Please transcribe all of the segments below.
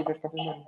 vai ficar vermelho.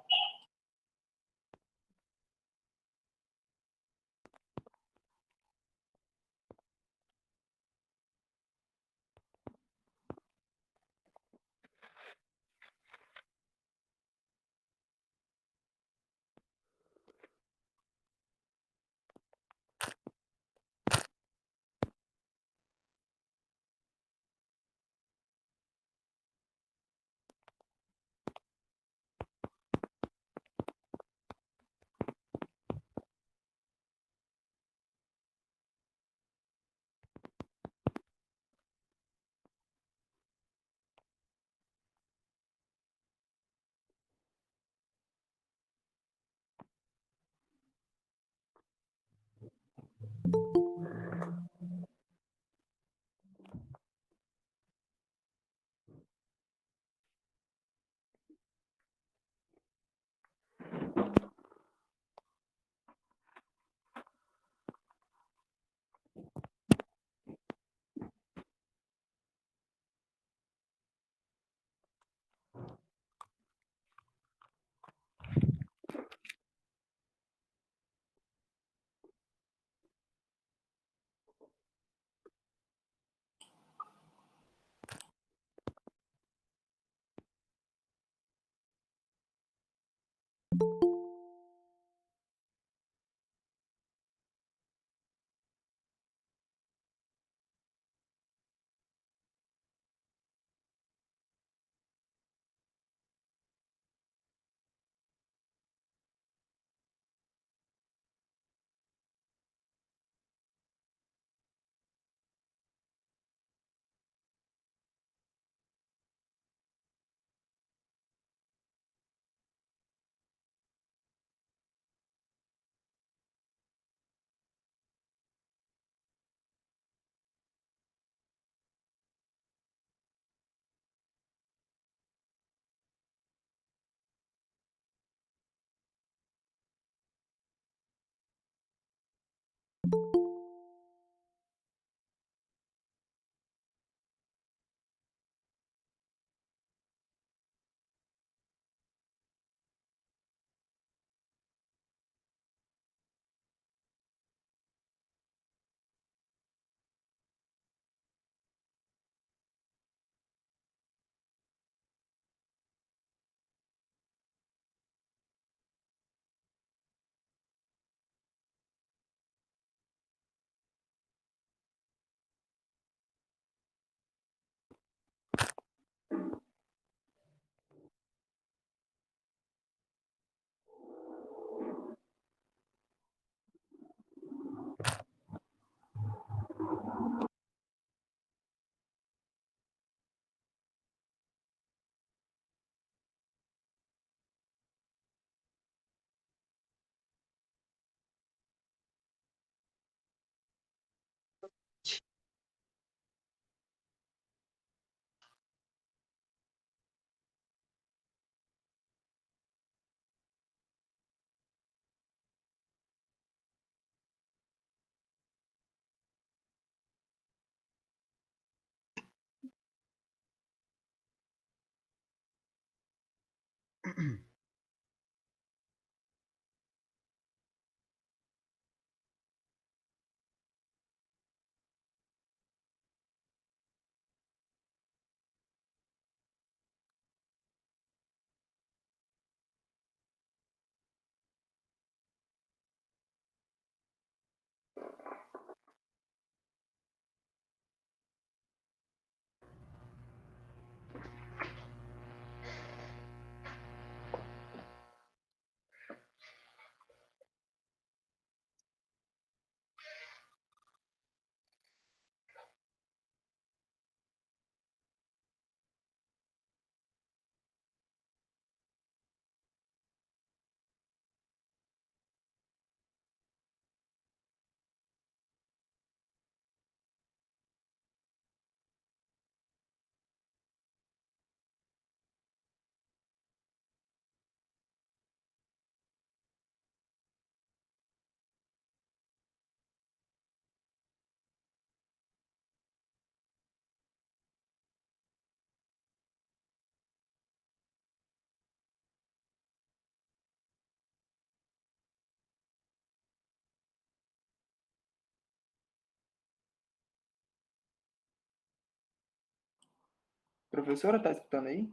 Professora, tá escutando aí?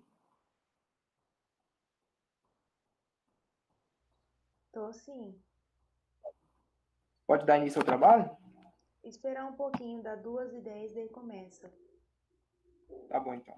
Tô sim. Pode dar início ao trabalho? Esperar um pouquinho, dá 2h10, daí começa. Tá bom, então.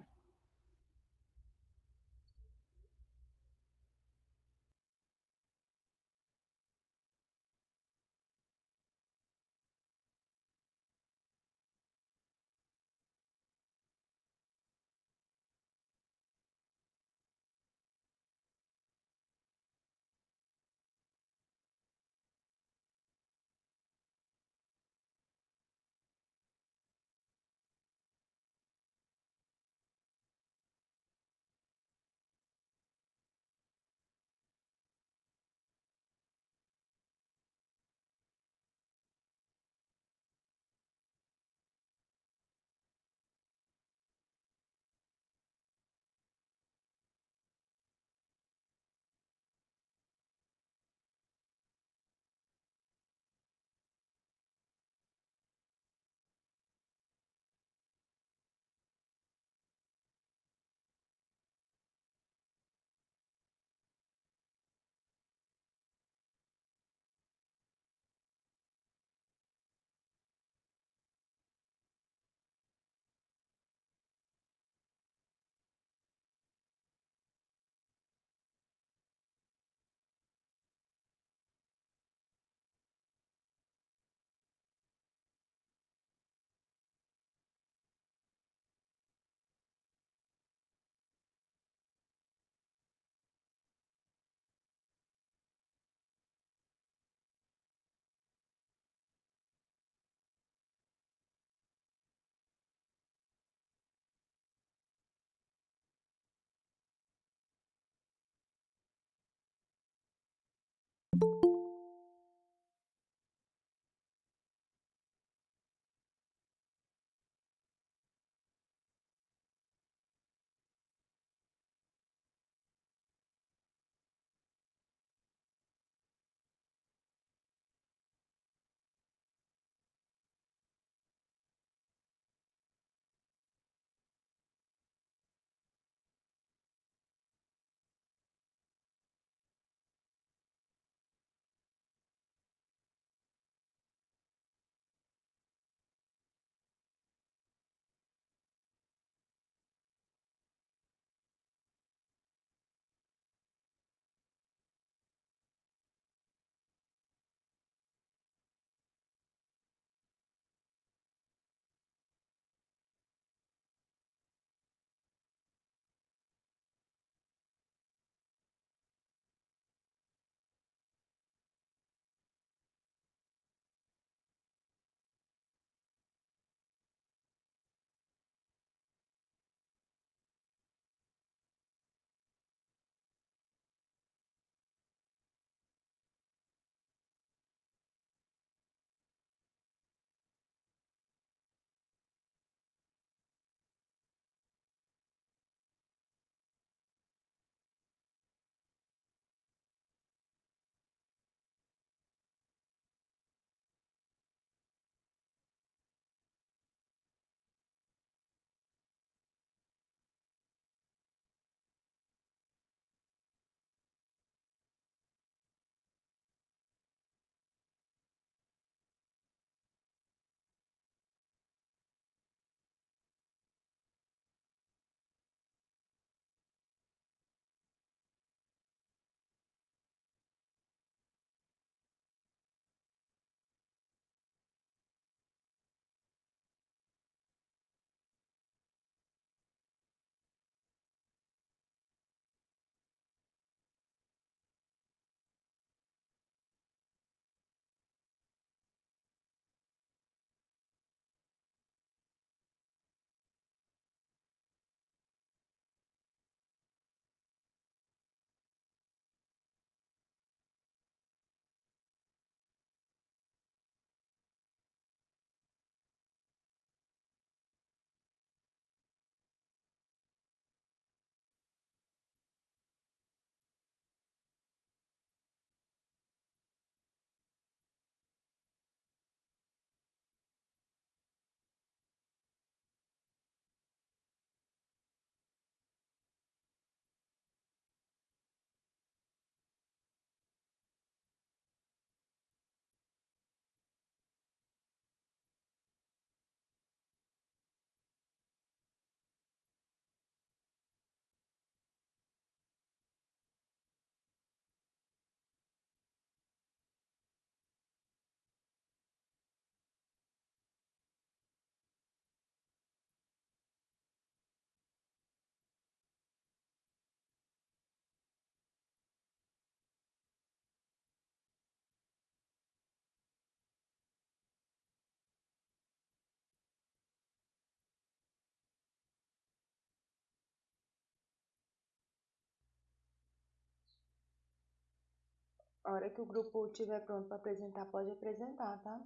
A hora que o grupo estiver pronto para apresentar, pode apresentar, tá?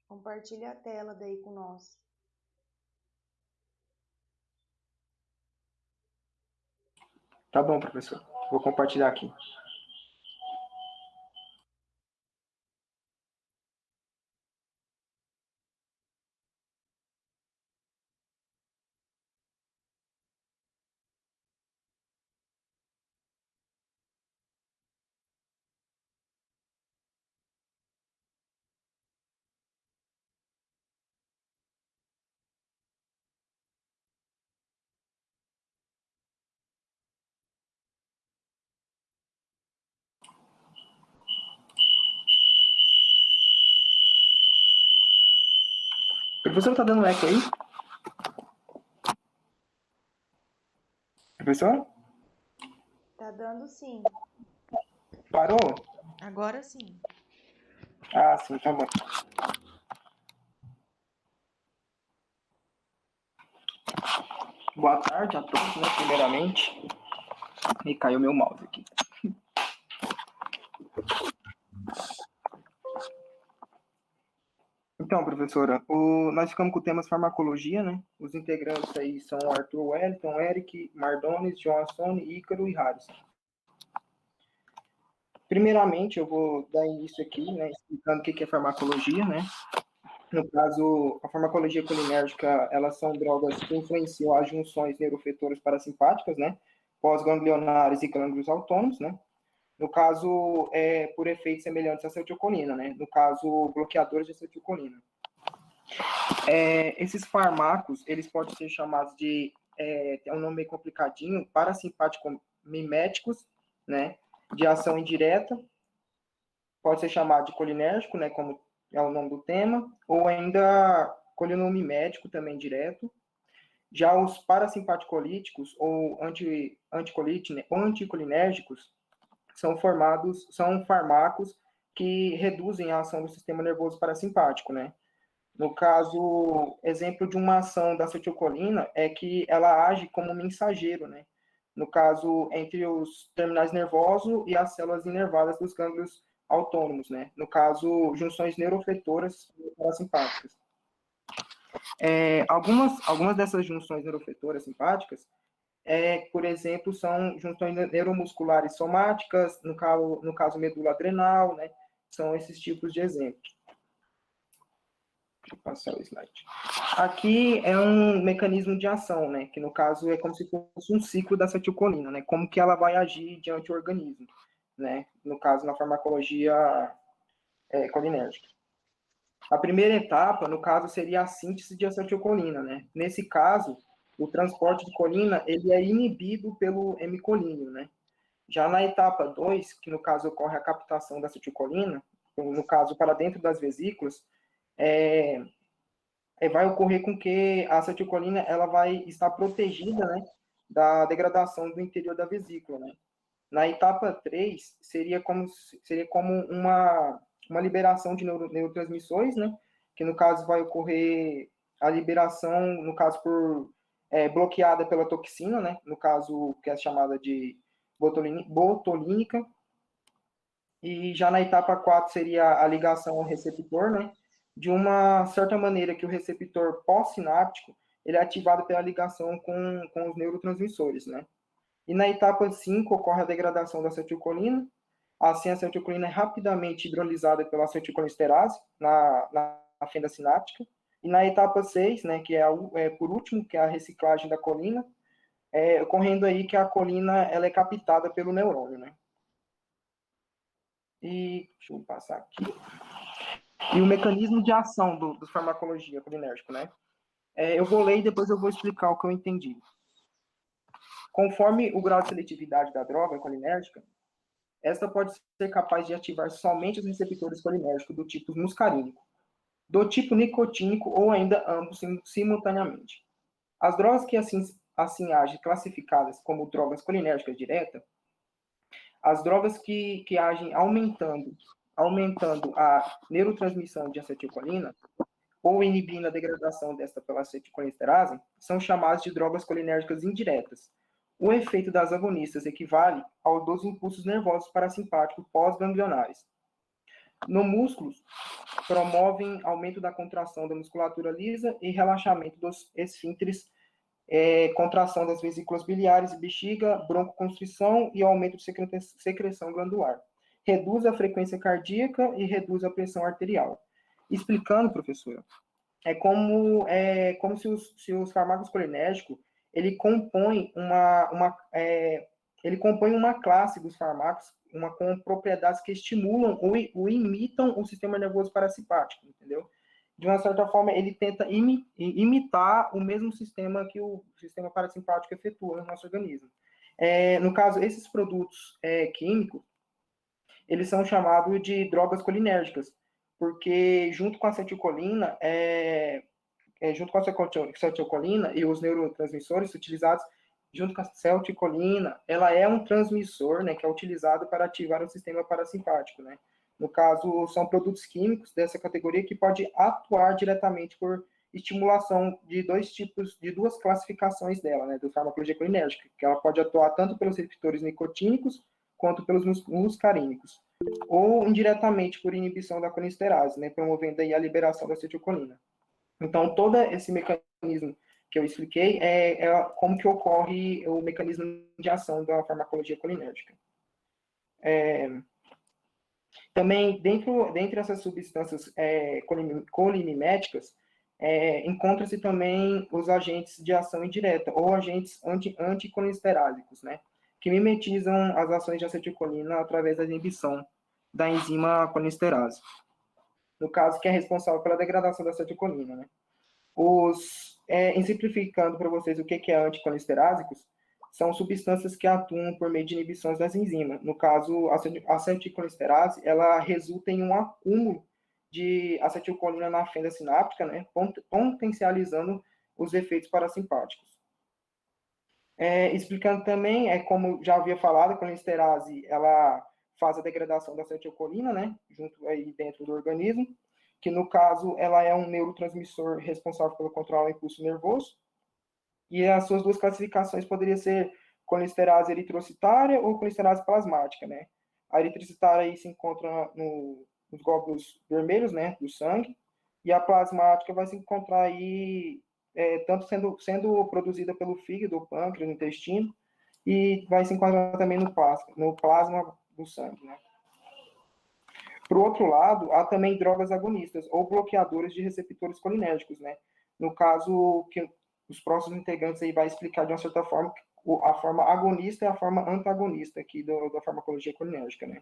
Compartilha a tela daí com nós. Tá bom, professor. Vou compartilhar aqui. Professor, tá dando eco aí? Professor? Tá dando sim. Parou? Agora sim. Ah, sim, tá bom. Boa tarde a todos, né, primeiramente. E caiu meu mouse aqui. Então, professora, nós ficamos com o tema farmacologia, né? Os integrantes aí são Arthur Wellington, Eric, Mardones, João Assone, Ícaro e Harrison. Primeiramente, eu vou dar início aqui, né, explicando o que é farmacologia, né? No caso, a farmacologia colinérgica, elas são drogas que influenciam as junções neuroafetoras parasimpáticas, né? Pós-ganglionares e gânglios autônomos, né? No caso, por efeitos semelhantes à acetilcolina, né? No caso, bloqueadores de acetilcolina. Esses fármacos, eles podem ser chamados de, é um nome meio complicadinho, parasimpático miméticos, né? De ação indireta, pode ser chamado de colinérgico, né? Como é o nome do tema, ou ainda colinomimético também direto. Já os parasimpaticolíticos ou anticolinérgicos são fármacos que reduzem a ação do sistema nervoso parasimpático, né? No caso, exemplo de uma ação da acetilcolina é que ela age como mensageiro, né? No caso, entre os terminais nervosos e as células inervadas dos gânglios autônomos, né? No caso, junções neuroafetoras parasimpáticas. Algumas dessas junções neuroafetoras simpáticas, por exemplo, são junções neuromusculares somáticas, no caso medula adrenal, né? São esses tipos de exemplos. Deixa eu passar o slide. Aqui é um mecanismo de ação, né? Que no caso é como se fosse um ciclo da acetilcolina, né? Como que ela vai agir diante do organismo, né? No caso, na farmacologia colinérgica. A primeira etapa, no caso, seria a síntese de acetilcolina, né? Nesse caso, o transporte de colina, ele é inibido pelo hemicolíneo, né? Já na etapa 2, que no caso ocorre a captação da acetilcolina, no caso para dentro das vesículas, vai ocorrer com que a acetilcolina ela vai estar protegida, né, da degradação do interior da vesícula, né? Na etapa 3, seria como uma liberação de neurotransmissores, né, que no caso vai ocorrer a liberação, no caso bloqueada pela toxina, né, no caso que é chamada de botulínica, e já na etapa 4 seria a ligação ao receptor, né? De uma certa maneira que o receptor pós-sináptico ele é ativado pela ligação com os neurotransmissores, né? E na etapa 5 ocorre a degradação da acetilcolina. Assim, a acetilcolina é rapidamente hidrolisada pela acetilcolinesterase na fenda sináptica. E na etapa 6, né, que por último, que é a reciclagem da colina, ocorrendo aí que a colina ela é captada pelo neurônio, né? E deixa eu passar aqui. E o mecanismo de ação do farmacologia colinérgico, né? Eu vou ler e depois eu vou explicar o que eu entendi. Conforme o grau de seletividade da droga colinérgica, esta pode ser capaz de ativar somente os receptores colinérgicos do tipo muscarínico, do tipo nicotínico ou ainda ambos simultaneamente. As drogas que assim agem classificadas como drogas colinérgicas diretas, as drogas que agem aumentando a neurotransmissão de acetilcolina, ou inibindo a degradação desta pela acetilcolinesterase, são chamadas de drogas colinérgicas indiretas, O efeito das agonistas equivale ao dos impulsos nervosos parasimpáticos pós-ganglionares. No músculo, promovem aumento da contração da musculatura lisa e relaxamento dos esfíncteres, contração das vesículas biliares e bexiga, broncoconstrição e aumento de secreção glandular. Reduz a frequência cardíaca e reduz a pressão arterial. Explicando, professora, é como se os fármacos colinérgicos ele compõe uma classe dos fármacos com propriedades que estimulam ou imitam o sistema nervoso parasimpático, entendeu? De uma certa forma, ele tenta imitar o mesmo sistema que o sistema parasimpático efetua no nosso organismo. No caso, esses produtos químicos, eles são chamados de drogas colinérgicas, porque junto com a acetilcolina, junto com a acetilcolina e os neurotransmissores utilizados, junto com a acetilcolina, ela é um transmissor, né, que é utilizado para ativar o sistema parasimpático, né? No caso, são produtos químicos dessa categoria que pode atuar diretamente por estimulação de duas classificações dela, né, do farmacologia colinérgica, que ela pode atuar tanto pelos receptores nicotínicos quanto pelos muscarínicos, ou indiretamente por inibição da colinesterase, né, promovendo aí a liberação da acetilcolina. Então, todo esse mecanismo que eu expliquei é como que ocorre o mecanismo de ação da farmacologia colinérgica. Também, dentre essas substâncias colimiméticas, encontra-se também os agentes de ação indireta, ou agentes anticolinesterálicos, né, que mimetizam as ações de acetilcolina através da inibição da enzima colinesterase. No caso, que é responsável pela degradação da acetilcolina, né. Simplificando para vocês o que é anticolinsterásicos, são substâncias que atuam por meio de inibições das enzimas. No caso, a acetilcolinesterase, ela resulta em um acúmulo de acetilcolina na fenda sináptica, né, potencializando os efeitos parasimpáticos. Explicando também, como já havia falado, a colinesterase, ela faz a degradação da acetilcolina, né, junto aí dentro do organismo, que no caso ela é um neurotransmissor responsável pelo controle do impulso nervoso, e as suas duas classificações poderiam ser colinesterase eritrocitária ou colinesterase plasmática, né? A eritrocitária aí se encontra nos glóbulos vermelhos, né, do sangue, e a plasmática vai se encontrar aí tanto sendo produzida pelo fígado, pâncreas, intestino, e vai se encontrar também no plasma do sangue, né? Por outro lado, há também drogas agonistas ou bloqueadores de receptores colinérgicos, né? No caso, que os próximos integrantes aí vai explicar de uma certa forma a forma agonista e a forma antagonista aqui da farmacologia colinérgica, né?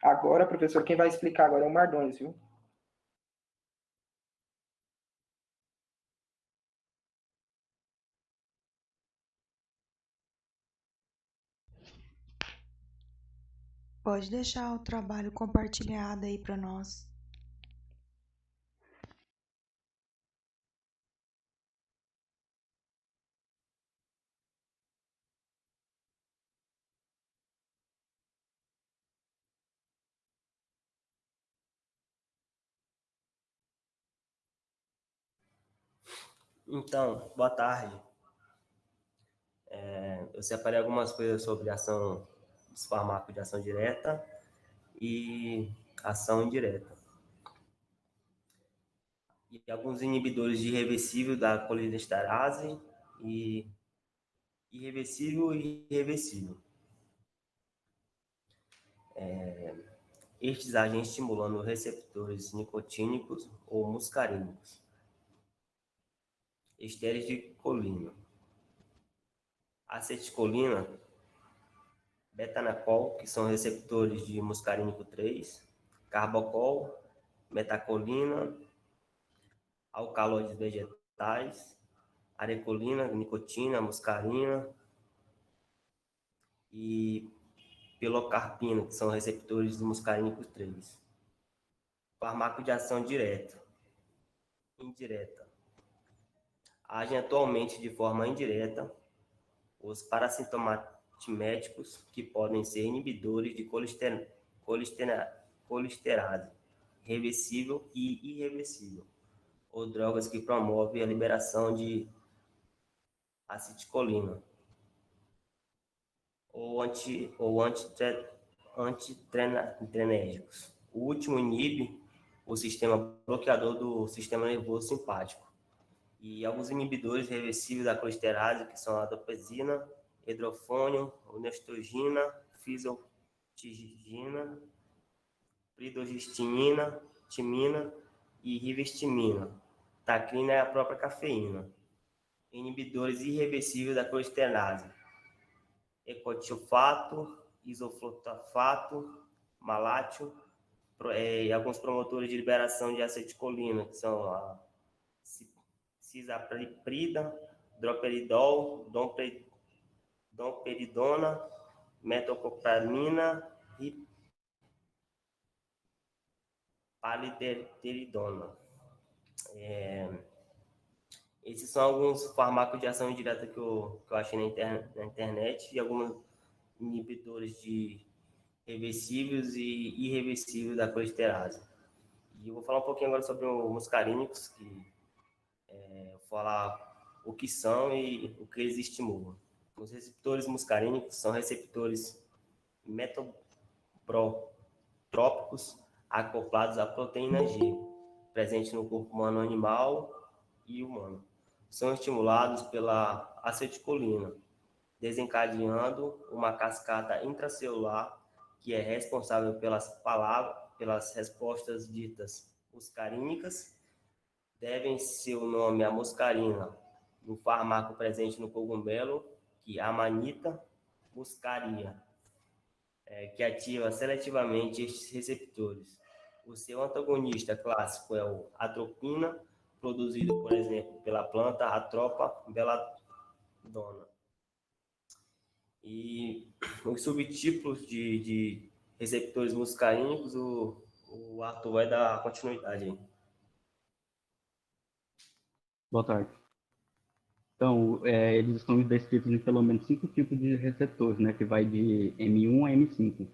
Agora, professor, quem vai explicar agora é o Mardones, viu? Pode deixar o trabalho compartilhado aí para nós. Então, boa tarde. Eu separei algumas coisas sobre ação dos fármacos de ação direta e ação indireta. E alguns inibidores de irreversível da colinesterase e irreversível e irreversível. Estes agentes estimulando receptores nicotínicos ou muscarínicos. Estéreis de colina. Acetilcolina, betanacol, que são receptores de muscarínico 3, carbocol, metacolina, alcaloides vegetais, arecolina, nicotina, muscarina e pilocarpina, que são receptores de muscarínico 3. Fármaco de ação direta. Indireta. Agem atualmente de forma indireta os parasintomáticos, que podem ser inibidores de colinesterase, reversível e irreversível, ou drogas que promovem a liberação de acetilcolina, ou antitrenérgicos. O último inibe o sistema bloqueador do sistema nervoso simpático. E alguns inibidores reversíveis da colesterase, que são a dopesina, hidrofônio, neostigmina, fisotigina, pridogestina, timina e rivestimina. Taclina é a própria cafeína. Inibidores irreversíveis da colesterase: ecotilfato, isoflutafato, malátil, e alguns promotores de liberação de acetilcolina, que são a cisaprida, droperidol, domperidona, metoclopramina e palideteridona. Esses são alguns fármacos de ação indireta que eu achei na internet, e alguns inibidores de reversíveis e irreversíveis da colesterase. E eu vou falar um pouquinho agora sobre os muscarínicos, que vou falar o que são e o que eles estimulam. Os receptores muscarínicos são receptores metaprótropicos acoplados à proteína G, presente no corpo humano animal e humano. São estimulados pela acetilcolina, desencadeando uma cascata intracelular que é responsável pelas respostas ditas muscarínicas. Devem seu nome à muscarina, um fármaco presente no cogumelo, que é a Amanita muscaria, que ativa seletivamente estes receptores. O seu antagonista clássico é o atropina, produzido, por exemplo, pela planta Atropa belladonna. E os subtipos de receptores muscarínicos, o Arthur vai dar continuidade aí. Boa tarde. Então, eles estão descritos em pelo menos 5 tipos de receptores, né, que vai de M1 a M5.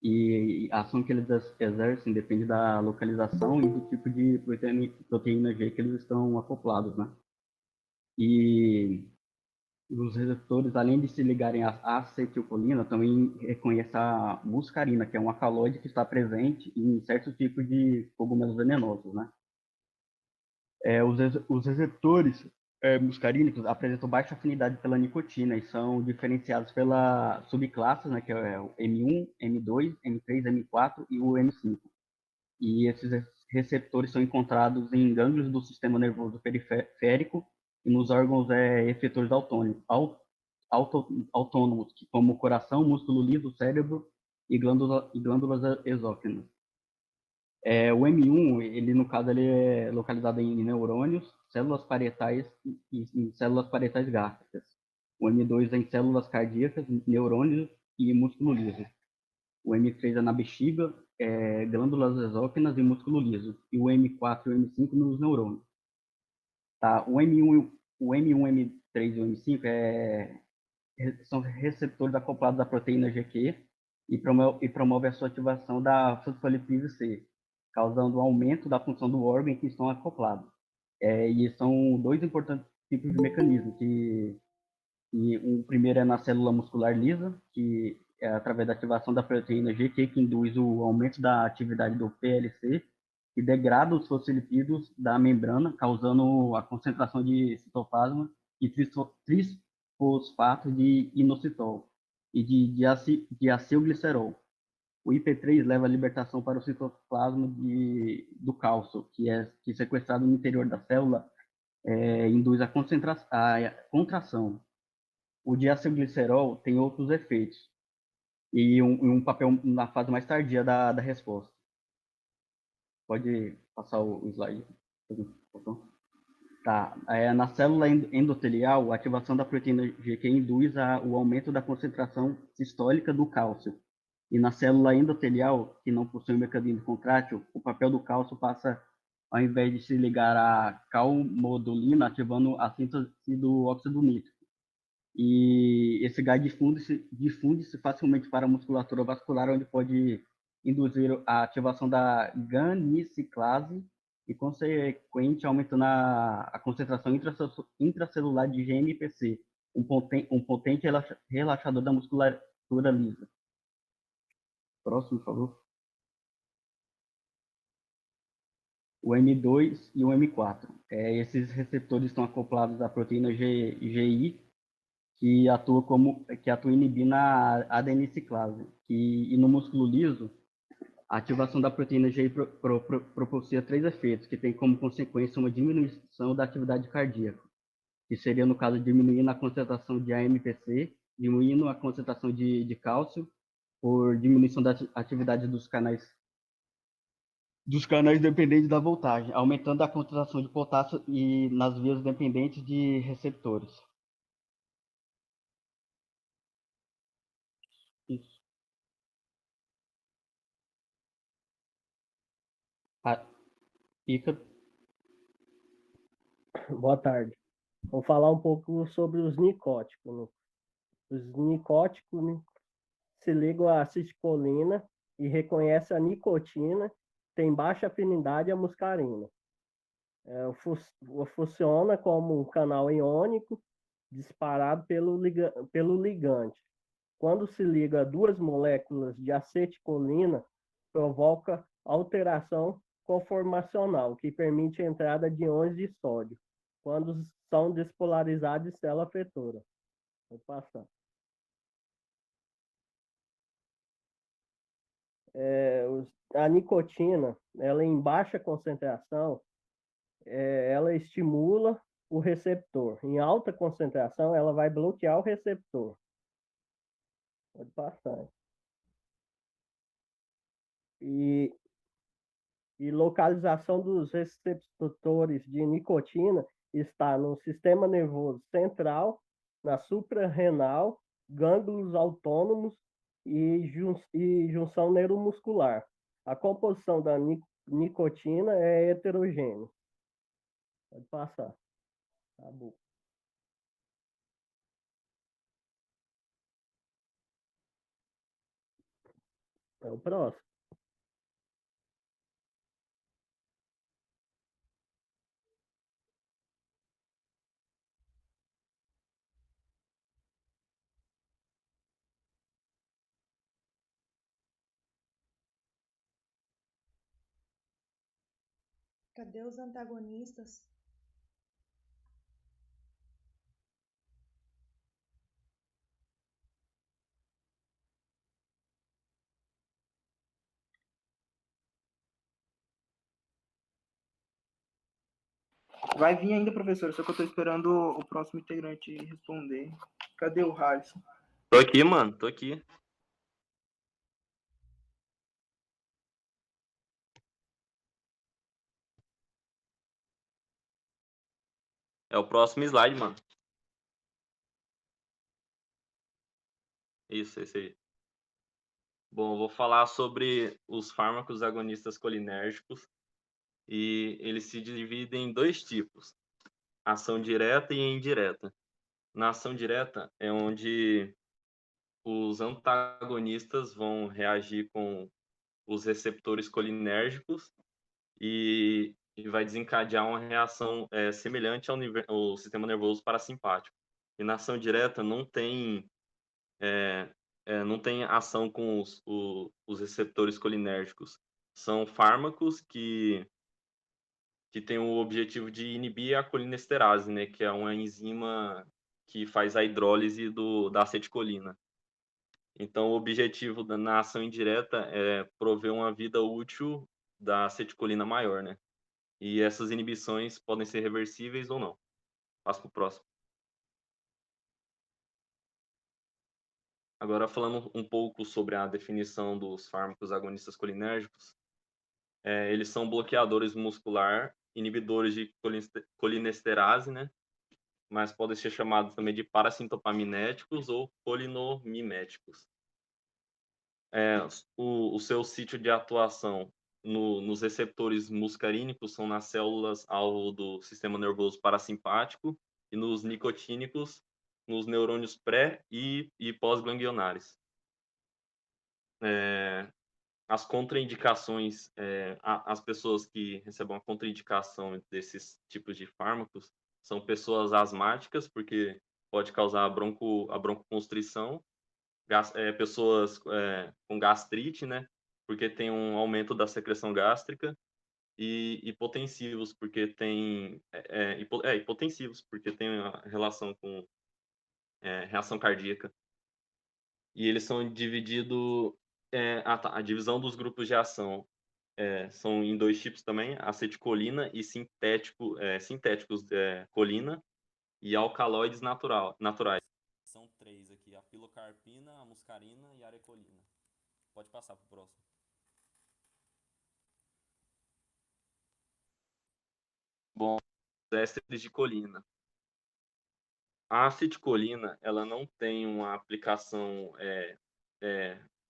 E a ação que eles exercem depende da localização e do tipo de proteína G que eles estão acoplados, né? E os receptores, além de se ligarem à acetilcolina, também reconhecem a muscarina, que é um alcaloide que está presente em certos tipos de cogumelos venenosos, né? Os receptores muscarínicos apresentam baixa afinidade pela nicotina e são diferenciados pela subclasses, né, que é o M1, M2, M3, M4 e o M5. E esses receptores são encontrados em gânglios do sistema nervoso periférico e nos órgãos efetores autônomos, como o coração, músculo liso, cérebro e glândulas exócrinas. O M1, ele no caso, ele é localizado em neurônios, células parietais e em células parietais gástricas. O M2 é em células cardíacas, neurônios e músculo liso. O M3 é na bexiga, glândulas exócrinas e músculo liso. E o M4 e o M5 nos neurônios. Tá? O M1, M3 e o M5 são receptores acoplados à proteína GQ e promove a sua ativação da fosfolipase C, causando um aumento da função do órgão em que estão acoplados. E são dois importantes tipos de mecanismos, o primeiro é na célula muscular lisa, que é através da ativação da proteína GQ, que induz o aumento da atividade do PLC, e degrada os fosfolipídios da membrana, causando a concentração de citoplasma e trisfosfato de inositol e de diacilglicerol. O IP3 leva a libertação para o citoplasma do cálcio, que é sequestrado no interior da célula, induz a contração. O diacilglicerol tem outros efeitos e um papel na fase mais tardia da resposta. Pode passar o slide. Tá. Na célula endotelial, a ativação da proteína GQ induz o aumento da concentração sistólica do cálcio. E na célula endotelial, que não possui um mecanismo contrátil, o papel do cálcio passa, ao invés de se ligar à calmodulina, ativando a síntese do óxido nítrico. E esse gás difunde-se facilmente para a musculatura vascular, onde pode induzir a ativação da ganiciclase e, consequente, aumentando a concentração intracelular de GNPC, um potente relaxador da musculatura lisa. Próximo, por favor. O M2 e o M4. Esses receptores estão acoplados à proteína GI, que atua inibindo a adeniciclase. E no músculo liso, a ativação da proteína GI propicia 3 efeitos, que tem como consequência uma diminuição da atividade cardíaca, que seria, no caso, diminuindo a concentração de AMPC, diminuindo a concentração de cálcio, por diminuição da atividade dos canais dependentes da voltagem, aumentando a concentração de potássio e nas vias dependentes de receptores. Isso. Ícaro. Boa tarde. Vou falar um pouco sobre os nicóticos. Né? Os nicóticos, né, se ligam à acetilcolina e reconhecem a nicotina, tem baixa afinidade à muscarina. Funciona como um canal iônico disparado pelo ligante. Quando se liga a 2 moléculas de acetilcolina, provoca alteração conformacional, que permite a entrada de íons de sódio, quando são despolarizados de célula afetora. Vou passar. A nicotina, ela em baixa concentração, ela estimula o receptor. Em alta concentração, ela vai bloquear o receptor. Pode passar. E localização dos receptores de nicotina está no sistema nervoso central, na suprarrenal, gânglios autônomos e junção neuromuscular. A composição da nicotina é heterogênea. Pode passar. Acabou. É o próximo. Cadê os antagonistas? Vai vir ainda, professor, só que eu tô esperando o próximo integrante responder. Cadê o Harrison? Tô aqui, mano, tô aqui. É o próximo slide, mano. Isso, esse aí. Bom, eu vou falar sobre os fármacos agonistas colinérgicos e eles se dividem em 2 tipos, ação direta e indireta. Na ação direta é onde os antagonistas vão reagir com os receptores colinérgicos e vai desencadear uma reação semelhante ao sistema nervoso parasimpático. E na ação direta não tem ação com os receptores colinérgicos. São fármacos que têm o objetivo de inibir a colinesterase, né, que é uma enzima que faz a hidrólise da acetilcolina. Então, o objetivo na ação indireta é prover uma vida útil da acetilcolina maior, né? E essas inibições podem ser reversíveis ou não. Passo para o próximo. Agora, falando um pouco sobre a definição dos fármacos agonistas colinérgicos, eles são bloqueadores muscular, inibidores de colinesterase, né? Mas podem ser chamados também de parasintopaminéticos ou colinomiméticos. O seu sítio de atuação nos receptores muscarínicos são nas células alvo do sistema nervoso parasimpático e nos nicotínicos nos neurônios pré e pós-ganglionares. as contraindicações, as pessoas que recebem uma contraindicação desses tipos de fármacos são pessoas asmáticas, porque pode causar a broncoconstrição, pessoas com gastrite, né, porque tem um aumento da secreção gástrica, e hipotensivos, porque tem hipotensivos, porque tem a relação com reação cardíaca. E eles são divididos, a divisão dos grupos de ação são em dois tipos também, acetilcolina e sintéticos, colina e alcaloides naturais. São três aqui, a pilocarpina, a muscarina e a arecolina. Pode passar para o próximo. Bom, ésteres de colina. A acetilcolina, ela não tem uma aplicação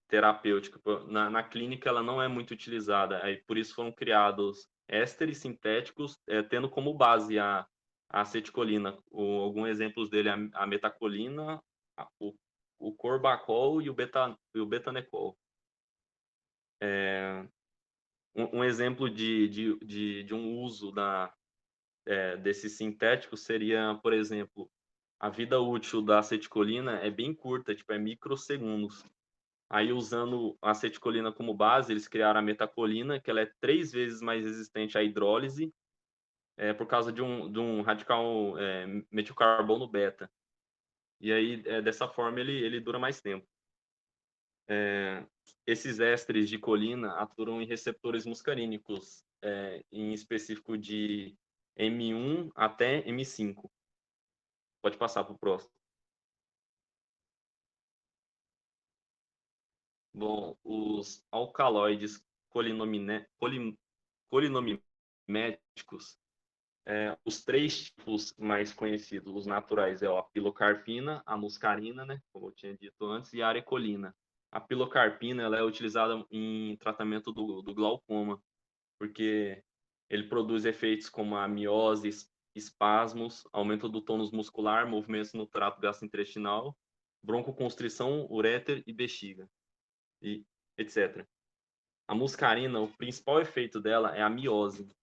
terapêutica. Na clínica, ela não é muito utilizada. Aí, por isso foram criados ésteres sintéticos, tendo como base a acetilcolina. Alguns exemplos dele é a metacolina, o corbacol e o betanecol. Um exemplo de um uso desses sintéticos seria, por exemplo, a vida útil da acetilcolina é bem curta, tipo, é microsegundos. Aí, usando a acetilcolina como base, eles criaram a metacolina, que ela é 3 vezes mais resistente à hidrólise, por causa de um radical metilcarbono beta. E aí, dessa forma, ele dura mais tempo. Esses ésteres de colina atuam em receptores muscarínicos, em específico de M1 até M5. Pode passar para o próximo. Bom, os alcaloides colinomiméticos, os três tipos mais conhecidos, os naturais, é a pilocarpina, a muscarina, né, como eu tinha dito antes, e a arecolina. A pilocarpina, ela é utilizada em tratamento do glaucoma, porque ele produz efeitos como a miose, espasmos, aumento do tônus muscular, movimentos no trato gastrointestinal, broncoconstrição, uréter e bexiga, e etc. A muscarina, o principal efeito dela é a miose.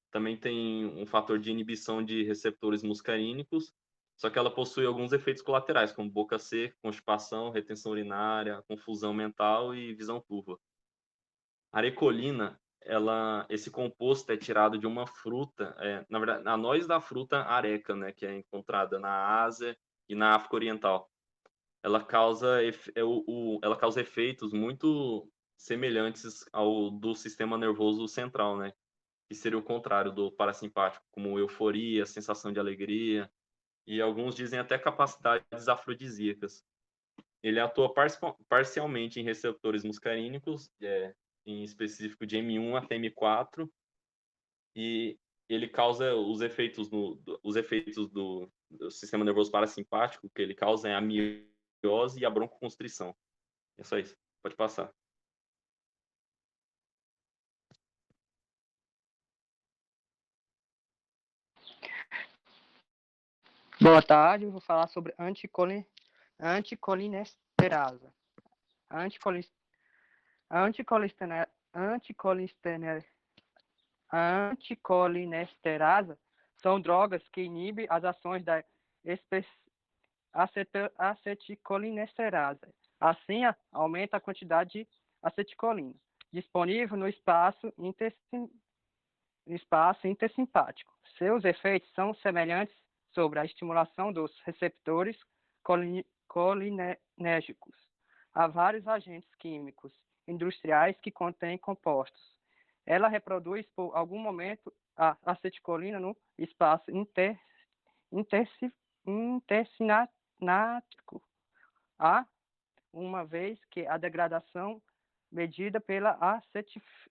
Também tem um fator de inibição de receptores muscarínicos, só que ela possui alguns efeitos colaterais, como boca seca, constipação, retenção urinária, confusão mental e visão turva. A arecolina, esse composto é tirado de uma fruta, na verdade, a noz da fruta areca, né, que é encontrada na Ásia e na África Oriental. Ela causa efeitos muito semelhantes ao do sistema nervoso central, né? Que seria o contrário do parasimpático, como euforia, sensação de alegria, e alguns dizem até capacidades afrodisíacas. Ele atua parcialmente em receptores muscarínicos, em específico de M1 até M4, e ele causa os efeitos do sistema nervoso parasimpático, que ele causa é a miose e a broncoconstrição. É só isso. Pode passar. Boa tarde, eu vou falar sobre anticolinesterase. A anticolinesterase são drogas que inibem as ações da acetilcolinesterase. Assim, aumenta a quantidade de acetilcolina disponível no espaço intersimpático. Seus efeitos são semelhantes sobre a estimulação dos receptores colinérgicos. Há vários agentes químicos industriais que contêm compostos. Ela reproduz por algum momento a acetilcolina no espaço intersináptico, uma vez que a degradação medida pela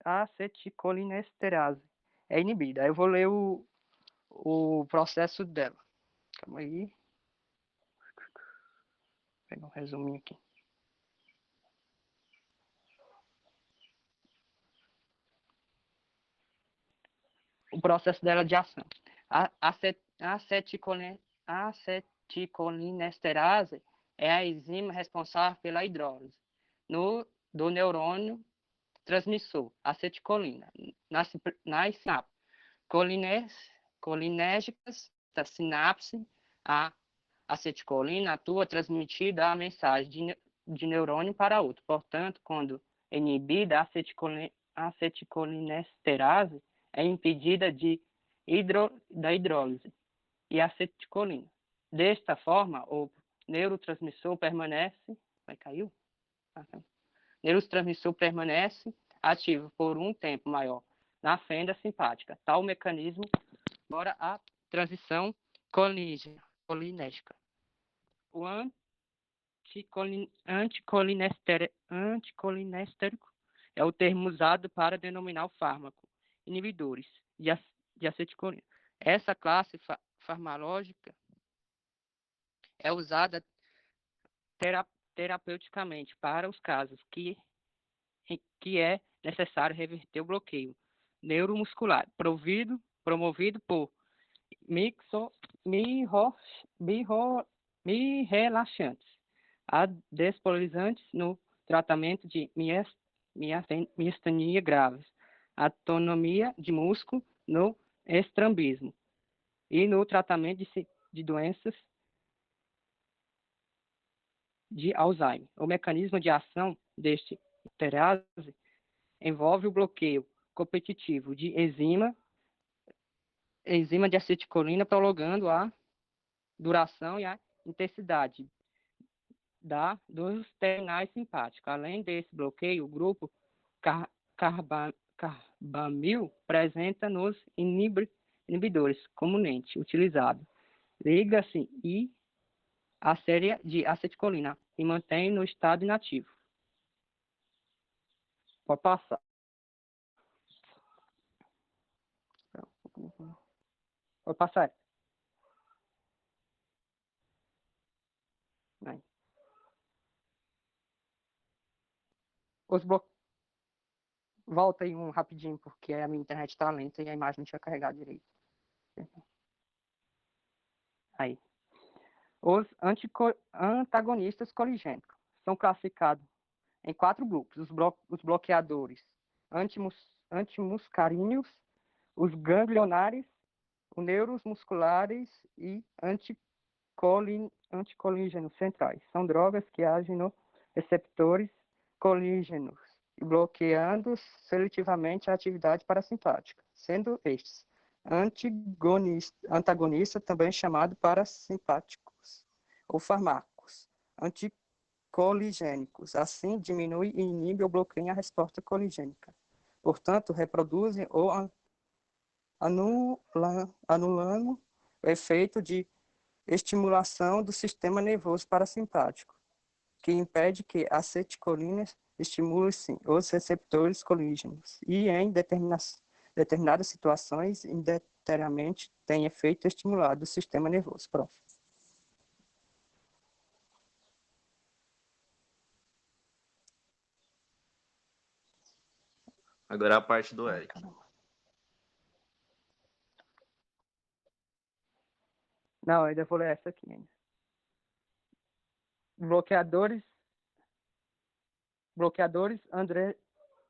acetilcolinesterase é inibida. Aí eu vou ler o processo dela. Calma aí. Vou pegar um resuminho aqui. O processo dela de ação. A acetilcolinesterase é a enzima responsável pela hidrólise do neurônio neurotransmissor, acetilcolina, nas sinapses colinérgicas da sinapse. A acetilcolina atua transmitindo a mensagem de neurônio para outro. Portanto, quando inibida, a acetilcolinesterase é impedida da hidrólise e acetilcolina. Desta forma, o neurotransmissor permanece... Caiu? Neurotransmissor permanece ativo por um tempo maior na fenda simpática. Tal mecanismo fora a transição colinérgica. O anticolinestérico é o termo usado para denominar o fármaco inibidores de acetilcolina. Essa classe farmacológica é usada terapeuticamente para os casos que é necessário reverter o bloqueio neuromuscular promovido por relaxantes, despolarizantes no tratamento de miastenia graves, autonomia de músculo no estrabismo e no tratamento de doenças de Alzheimer. O mecanismo de ação deste esterase envolve o bloqueio competitivo de enzima de acetilcolina, prolongando a duração e a intensidade dos terminais simpáticos. Além desse bloqueio, o grupo carbamil apresenta nos inibidores comumente utilizado. Liga-se a série de acetilcolina e mantém no estado inativo. Pode passar. Pode passar. Vai. Volta aí rapidinho, porque a minha internet está lenta e a imagem não tinha carregado direito. Aí. Os antagonistas coligênicos são classificados em 4 grupos: os bloqueadores antimuscaríneos, os ganglionares, os neuromusculares e anticolígenos centrais. São drogas que agem nos receptores colígenos e bloqueando seletivamente a atividade parasimpática, sendo estes antagonistas, também chamados parasimpáticos, ou fármacos anticoligênicos. Assim, diminui e inibe ou bloqueia a resposta coligênica. Portanto, reproduzem ou anulando o efeito de estimulação do sistema nervoso parasimpático, que impede que a acetilcolina estimule sim os receptores colígenos e, em determinadas situações, indeterminadamente tem efeito estimulado do sistema nervoso. Pronto. Agora é a parte do Eric. Não, ainda vou ler essa aqui ainda. Bloqueadores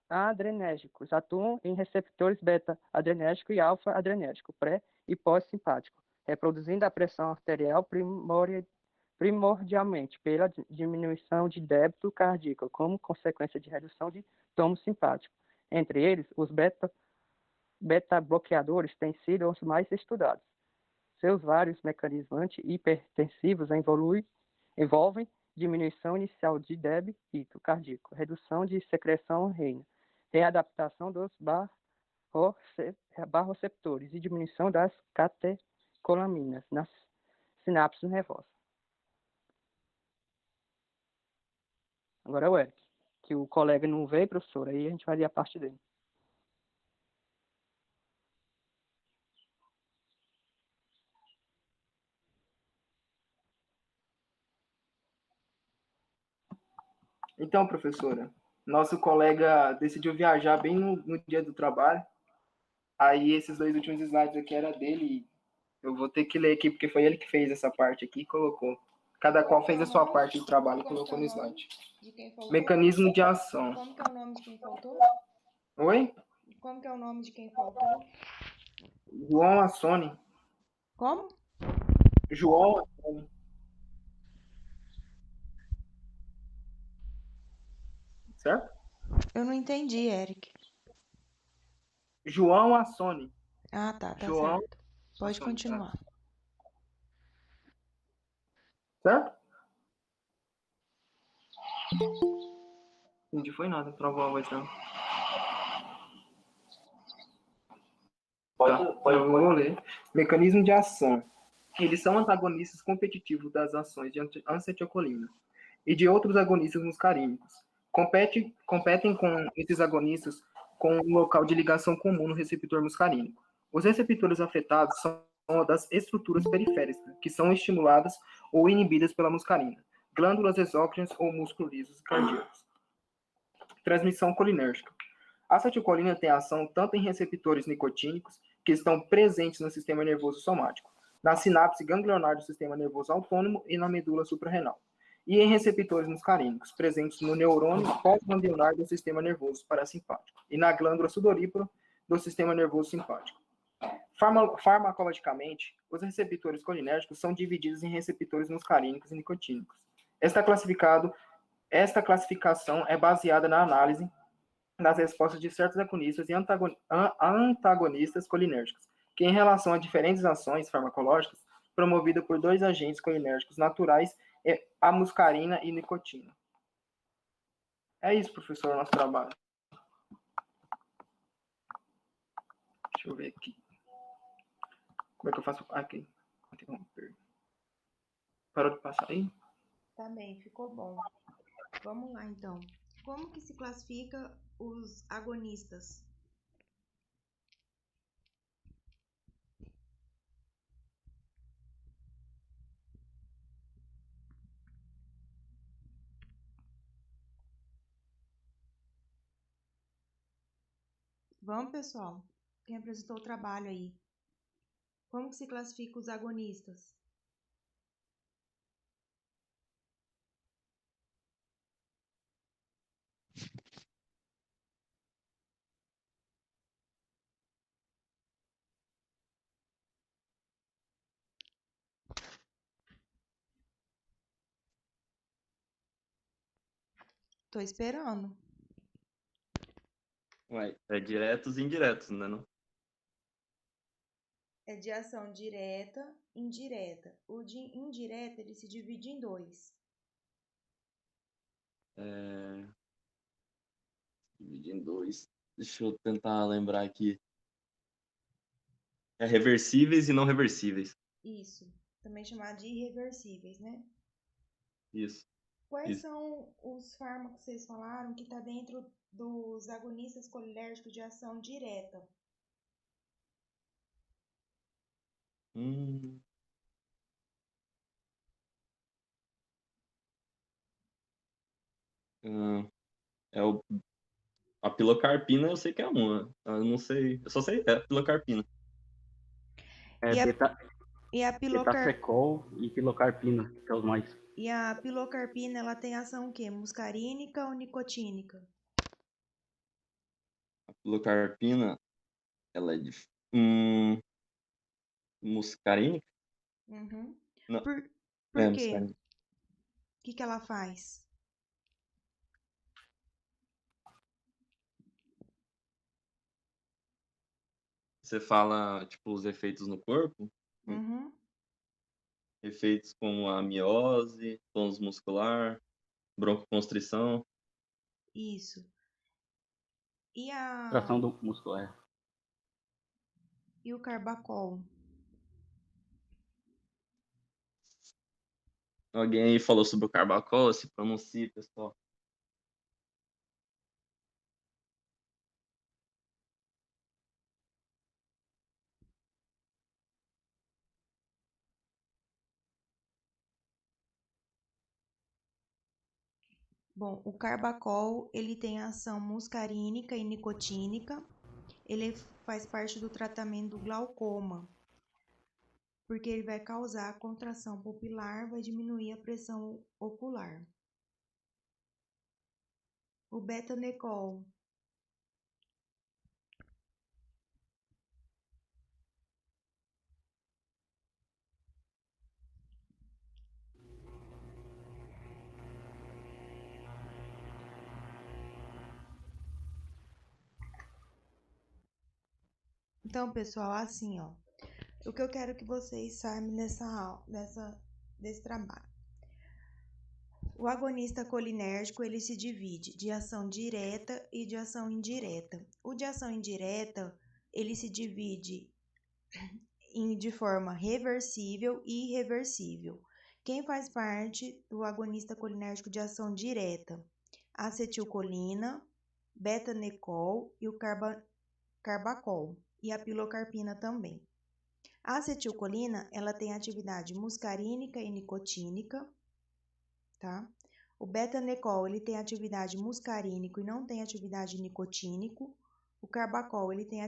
adrenérgicos atuam em receptores beta-adrenérgico e alfa-adrenérgico, pré- e pós-simpático, reproduzindo a pressão arterial primordialmente pela diminuição de débito cardíaco, como consequência de redução de tomo simpático. Entre eles, os beta-bloqueadores têm sido os mais estudados. Seus vários mecanismos anti-hipertensivos envolvem diminuição inicial de débito cardíaco, redução de secreção renal, readaptação dos barroreceptores e diminuição das catecolaminas nas sinapses nervosas. Agora é o Eric, que o colega não veio, professor, aí a gente vai ler a parte dele. Então, professora, nosso colega decidiu viajar bem no dia do trabalho. Aí esses 2 últimos slides aqui era dele. Eu vou ter que ler aqui, porque foi ele que fez essa parte aqui e colocou. Cada qual fez a sua parte do trabalho e colocou no slide. Mecanismo de ação. Como que é o nome de quem faltou? Oi? Como que é o nome de quem faltou? João Assone. Como? João Assone. Certo? Eu não entendi, Eric. João Assone. Ah, tá João certo. Pode Assone, tá? continuar. Certo? Não entendi foi nada, travou a voz dela. Tá, eu vou ler. Mecanismo de ação. Eles são antagonistas competitivos das ações de acetilcolina e de outros agonistas muscarínicos. Competem com esses agonistas com um local de ligação comum no receptor muscarínico. Os receptores afetados são das estruturas periféricas, que são estimuladas ou inibidas pela muscarina, glândulas exócrinas ou músculos lisos cardíacos. Transmissão colinérgica. A acetilcolina tem ação tanto em receptores nicotínicos, que estão presentes no sistema nervoso somático, na sinapse ganglionar do sistema nervoso autônomo e na medula suprarrenal, e em receptores muscarínicos, presentes no neurônio pós-ganglionar do sistema nervoso parasimpático e na glândula sudorípara do sistema nervoso simpático. Farmacologicamente, os receptores colinérgicos são divididos em receptores muscarínicos e nicotínicos. Esta classificação é baseada na análise nas respostas de certos agonistas e antagonistas colinérgicos, que em relação a diferentes ações farmacológicas promovida por dois agentes colinérgicos naturais, a muscarina e nicotina. É isso, professor, nosso trabalho. Deixa eu ver aqui. Como é que eu faço? Aqui. Interromper. Parou de passar aí? Tá bem, ficou bom. Vamos lá, então. Como que se classifica os agonistas? Vamos, pessoal. Quem apresentou o trabalho aí? Como que se classifica os agonistas? Tô esperando. Ué, é diretos e indiretos, né? Não? É de ação direta e indireta. O de indireta, ele se divide em dois. É... Divide em dois. Deixa eu tentar lembrar aqui. É reversíveis e não reversíveis. Isso. Também chamado de irreversíveis, né? Isso. Quais Isso. são os fármacos que vocês falaram que está dentro dos agonistas colinérgicos de ação direta? Hum, hum, é a pilocarpina, eu sei que é uma. Eu não sei. Eu só sei. É a pilocarpina. É E a, beta, e a pilocar, betacecol e pilocarpina, que é os mais. e a pilocarpina, ela tem ação o quê? Muscarínica ou nicotínica? A pilocarpina, ela é de. Hum, muscarínica? Uhum. Não, Por é quê? muscarínica. O que que ela faz? Você fala, tipo, os efeitos no corpo? Uhum. Efeitos como a miose, tônus muscular, broncoconstrição. Isso. E a Tração do muscular. e o carbacol? Alguém aí falou sobre o carbacol, se pronuncie, pessoal. Bom, o carbacol, ele tem ação muscarínica e nicotínica. Ele faz parte do tratamento do glaucoma, porque ele vai causar contração pupilar, vai diminuir a pressão ocular. O betanecol, Então, pessoal, assim, ó, o que eu quero que vocês saibam desse trabalho. O agonista colinérgico, ele se divide de ação direta e de ação indireta. O de ação indireta, ele se divide de forma reversível e irreversível. Quem faz parte do agonista colinérgico de ação direta? Acetilcolina, betanecol e o carbacol, e a pilocarpina também. A acetilcolina, ela tem atividade muscarínica e nicotínica, tá? O betanecol, ele tem atividade muscarínico e não tem atividade nicotínico. O carbacol, ele tem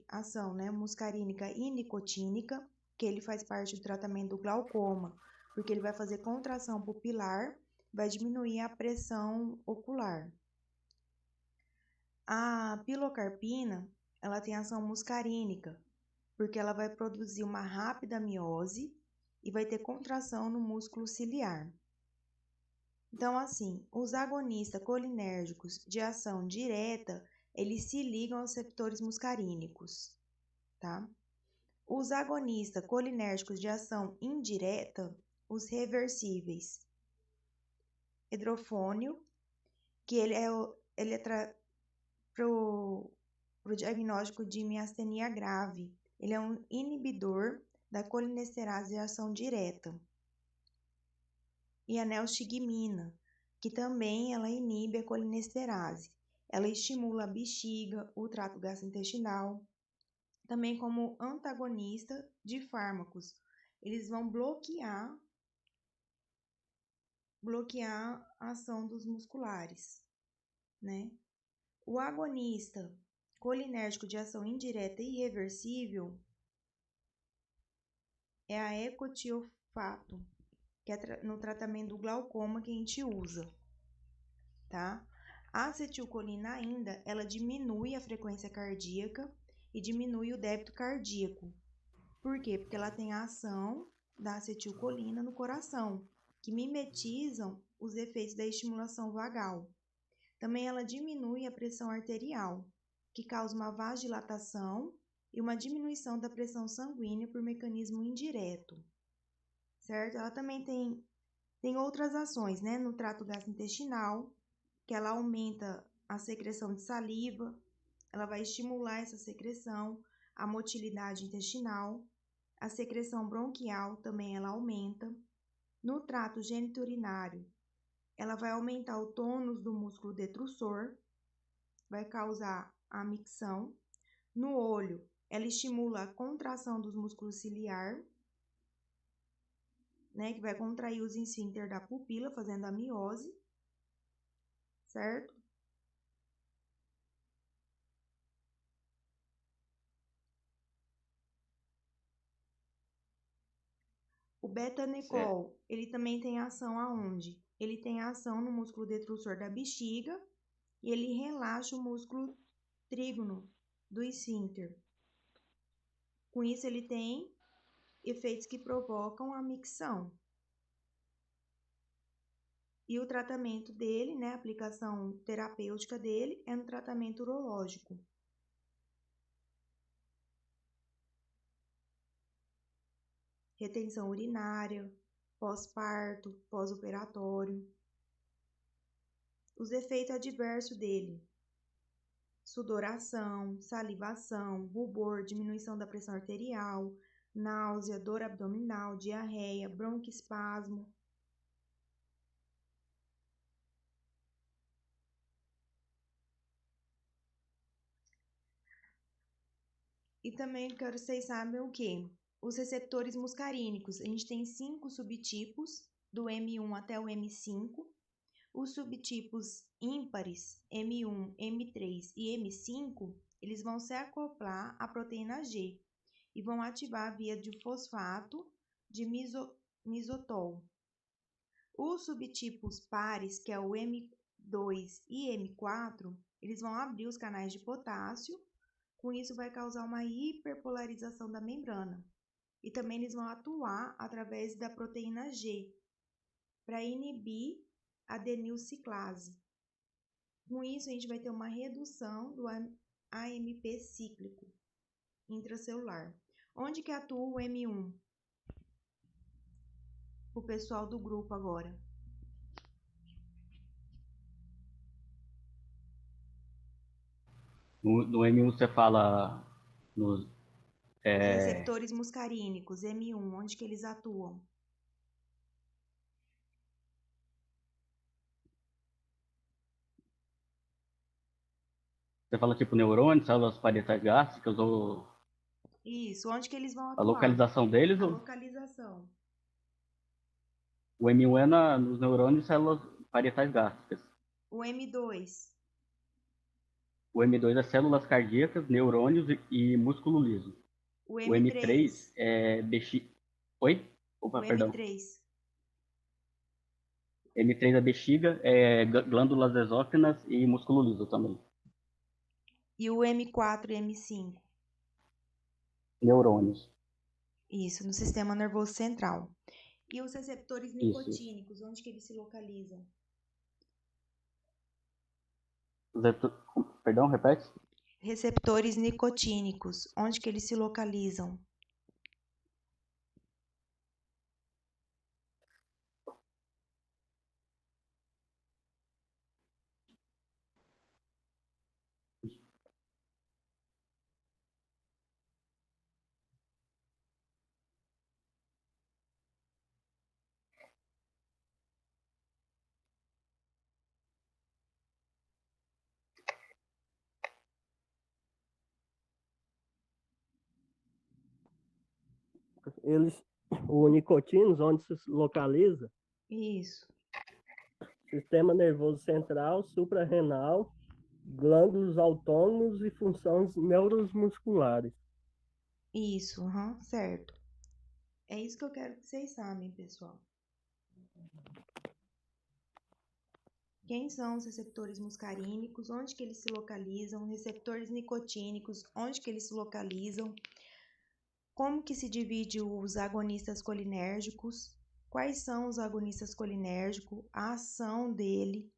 ação, né, muscarínica e nicotínica, que ele faz parte do tratamento do glaucoma, porque ele vai fazer contração pupilar, vai diminuir a pressão ocular. A pilocarpina, ela tem ação muscarínica, porque ela vai produzir uma rápida miose e vai ter contração no músculo ciliar. Então, assim, os agonistas colinérgicos de ação direta, eles se ligam aos receptores muscarínicos, tá? Os agonistas colinérgicos de ação indireta, os reversíveis. Hidrofônio, que ele é pro diagnóstico de miastenia grave. Ele é um inibidor da colinesterase de ação direta. E a neostigmina, que também ela inibe a colinesterase. Ela estimula a bexiga, o trato gastrointestinal, também como antagonista de fármacos. Eles vão bloquear a ação dos musculares, né? O agonista colinérgico de ação indireta e irreversível é a ecotiofato, que é no tratamento do glaucoma que a gente usa, tá? A acetilcolina ainda, ela diminui a frequência cardíaca e diminui o débito cardíaco. Por quê? Porque ela tem a ação da acetilcolina no coração, que mimetizam os efeitos da estimulação vagal. Também ela diminui a pressão arterial, que causa uma vasodilatação e uma diminuição da pressão sanguínea por mecanismo indireto, certo? Ela também tem outras ações, né, no trato gastrointestinal, que ela aumenta a secreção de saliva, ela vai estimular essa secreção, a motilidade intestinal, a secreção bronquial também ela aumenta. No trato geniturinário, ela vai aumentar o tônus do músculo detrusor, vai causar a micção. No olho, ela estimula a contração dos músculos ciliar, né, que vai contrair os esfíncter da pupila, fazendo a miose, certo? O betanecol, ele também tem ação aonde? Ele tem ação no músculo detrusor da bexiga e ele relaxa o músculo trígono do esfíncter. Com isso, ele tem efeitos que provocam a micção. E o tratamento dele, né, a aplicação terapêutica dele é no tratamento urológico. Retenção urinária, pós-parto, pós-operatório. Os efeitos adversos dele: sudoração, salivação, rubor, diminuição da pressão arterial, náusea, dor abdominal, diarreia, broncoespasmo. E também quero que vocês saibam o quê? Os receptores muscarínicos. A gente tem 5 subtipos, do M1 até o M5. Os subtipos ímpares, M1, M3 e M5, eles vão se acoplar à proteína G e vão ativar a via de fosfato de misotol. Os subtipos pares, que é o M2 e M4, eles vão abrir os canais de potássio. Com isso, vai causar uma hiperpolarização da membrana. E também eles vão atuar através da proteína G para inibir a adenilciclase. Com isso, a gente vai ter uma redução do AMP cíclico. intracelular. Onde que atua o M1? O pessoal do grupo agora. No M1 você fala nos, Os é, receptores muscarínicos, M1, onde que eles atuam? você fala tipo neurônios, células parietais gástricas, ou Isso, onde que eles vão a atuar? localização deles, A ou localização. o M1 é nos neurônios e células parietais gástricas. O M2. O M2 é células cardíacas, neurônios e músculo liso. O O M3 M3. é bexiga. Oi? Opa, O perdão. M3. M3 é bexiga, glândulas exócrinas e músculo liso também. E o M4 e M5. Neurônios. Isso, no sistema nervoso central. E os receptores Isso. nicotínicos, onde que eles se localizam? Perdão, repete? Receptores nicotínicos, onde que eles se localizam? O nicotíneos, onde se localiza? Isso. Sistema nervoso central, suprarrenal, glândulos autônomos e funções neuromusculares. Isso, certo. É isso que eu quero que vocês sabem, pessoal. Quem são os receptores muscarínicos? Onde que eles se localizam? Receptores nicotínicos, onde que eles se localizam? Como que se divide os agonistas colinérgicos? Quais são os agonistas colinérgicos? A ação dele,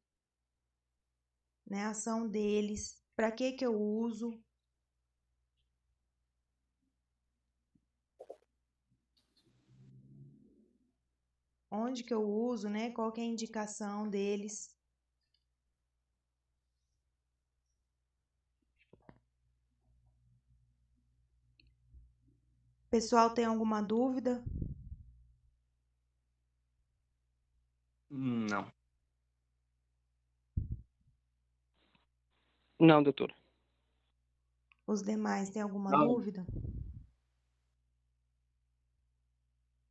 né? A ação deles. Para que eu uso? Onde que eu uso, né? Qual que é a indicação deles? Pessoal, tem alguma dúvida? Não. Não, doutora. Os demais têm alguma Não. dúvida?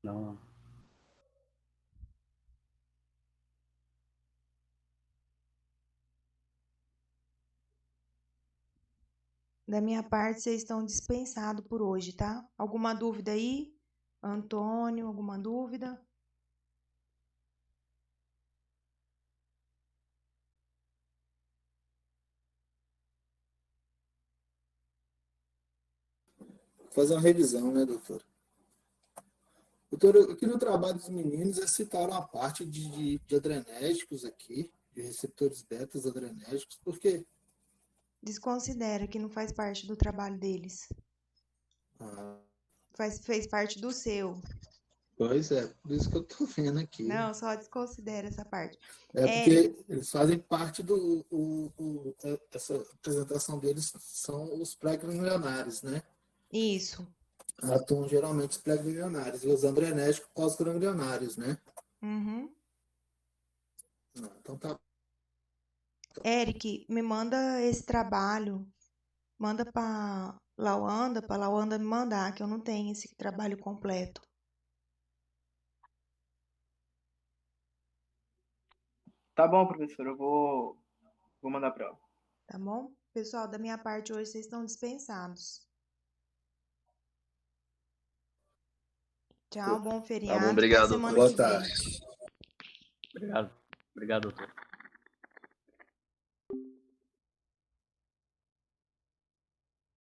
Não. Da minha parte, vocês estão dispensados por hoje, tá? Alguma dúvida aí? Antônio, alguma dúvida? Fazer uma revisão, né, doutora? Doutora, aqui no trabalho dos meninos, eles citaram a parte de adrenérgicos aqui, de receptores betas adrenérgicos, porque Desconsidera que não faz parte do trabalho deles. Fez parte do seu. pois é, por isso que eu estou vendo aqui. Não, só desconsidera essa parte. É porque eles fazem parte essa apresentação deles são os pré-ganglionares, né? Isso. Atuam geralmente os pré-ganglionares e os adrenérgicos pós-ganglionares, né? Uhum. Não, então tá. Eric, me manda esse trabalho. Manda para Lawanda me mandar, que eu não tenho esse trabalho completo. Tá bom, professor, eu vou mandar para ela. Tá bom? Pessoal, da minha parte hoje vocês estão dispensados. Tchau, bom feriado. obrigado, Até semana Boa que vem. tarde. Obrigado. Obrigado, doutor.